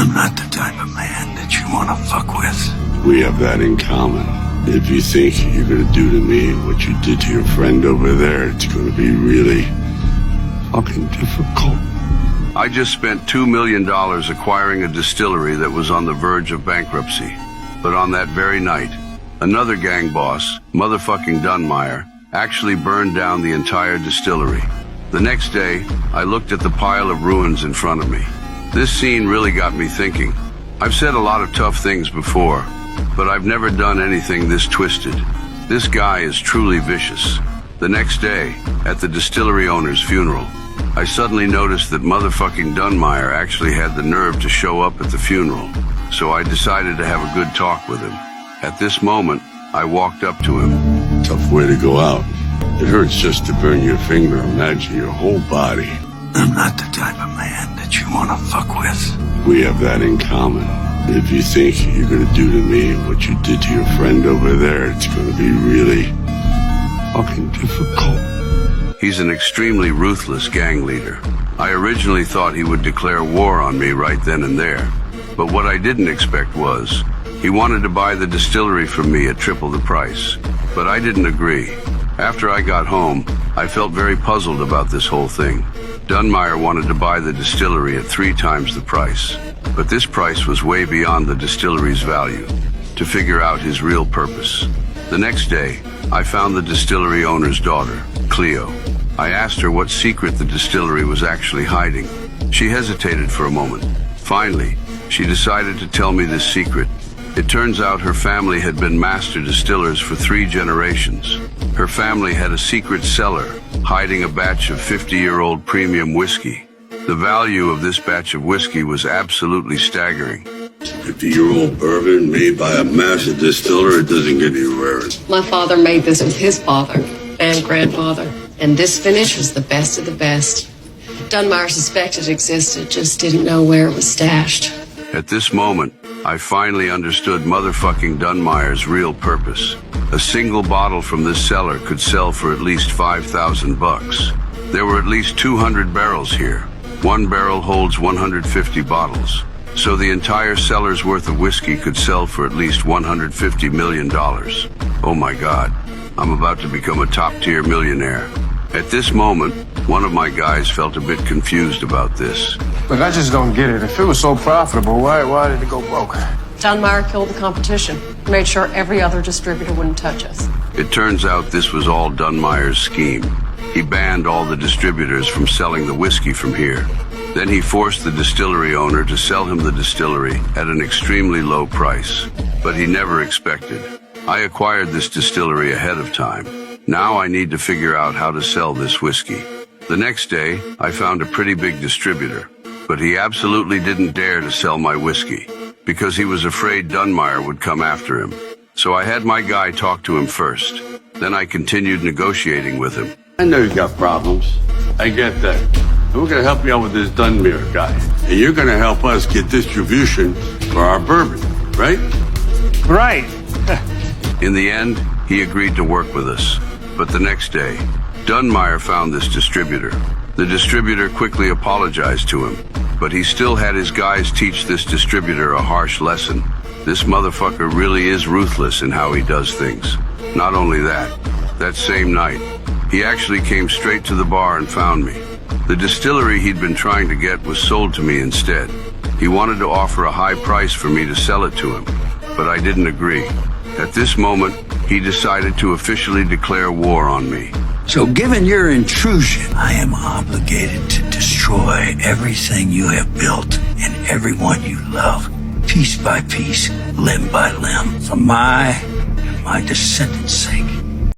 I'm not the type of man that you want to fuck with. We have that in common. If you think you're gonna do to me what you did to your friend over there, it's gonna be really fucking difficult. I just spent $2 million acquiring a distillery that was on the verge of bankruptcy. But on that very night, another gang boss, motherfucking Dunmeyer, actually burned down the entire distillery. The next day, I looked at the pile of ruins in front of me. This scene really got me thinking. I've said a lot of tough things before, but I've never done anything this twisted. This guy is truly vicious. The next day, at the distillery owner's funeral, I suddenly noticed that motherfucking Dunmeyer actually had the nerve to show up at the funeral, so I decided to have a good talk with him. At this moment, I walked up to him. Tough way to go out. It hurts just to burn your finger. Imagine your whole body. I'm not the type of man that you want to fuck with. We have that in common. If you think you're gonna do to me what you did to your friend over there, it's gonna be really fucking difficult. He's an extremely ruthless gang leader. I originally thought he would declare war on me right then and there. But what I didn't expect was, he wanted to buy the distillery from me at triple the price. But I didn't agree. After I got home, I felt very puzzled about this whole thing. Dunmeyer wanted to buy the distillery at 3 times the price. But this price was way beyond the distillery's value. To figure out his real purpose. The next day, I found the distillery owner's daughter, Cleo. I asked her what secret the distillery was actually hiding. She hesitated for a moment. Finally, she decided to tell me this secret. It turns out her family had been master distillers for 3 generations. Her family had a secret cellar, hiding a batch of 50-year-old premium whiskey. The value of this batch of whiskey was absolutely staggering. 50-year-old bourbon made by a master distiller, it doesn't get any rarer. My father made this with his father and grandfather, and this finish was the best of the best. Dunmeyer suspected it existed, just didn't know where it was stashed. At this moment, I finally understood motherfucking Dunmeyer's real purpose. A single bottle from this cellar could sell for at least $5,000. There were at least 200 barrels here. 1 barrel holds 150 bottles. So the entire cellar's worth of whiskey could sell for at least $150 million. Oh my God, I'm about to become a top-tier millionaire. At this moment, one of my guys felt a bit confused about this. Look, I just don't get it. If it was so profitable, why did it go broke? Dunmeyer killed the competition, made sure every other distributor wouldn't touch us. It turns out this was all Dunmeyer's scheme. He banned all the distributors from selling the whiskey from here. Then he forced the distillery owner to sell him the distillery at an extremely low price. But he never expected. I acquired this distillery ahead of time. Now I need to figure out how to sell this whiskey. The next day, I found a pretty big distributor, but he absolutely didn't dare to sell my whiskey because he was afraid Dunmeyer would come after him. So I had my guy talk to him first. Then I continued negotiating with him. I know you got problems. I get that. We're gonna help you out with this Dunmeyer guy. And you're gonna help us get distribution for our bourbon, right? Right. In the end, he agreed to work with us. But the next day, Dunmeyer found this distributor. The distributor quickly apologized to him, but he still had his guys teach this distributor a harsh lesson. This motherfucker really is ruthless in how he does things. Not only that same night, he actually came straight to the bar and found me. The distillery he'd been trying to get was sold to me instead. He wanted to offer a high price for me to sell it to him, but I didn't agree. At this moment, he decided to officially declare war on me. So given your intrusion, I am obligated to destroy everything you have built and everyone you love, piece by piece, limb by limb, for my descendants' sake.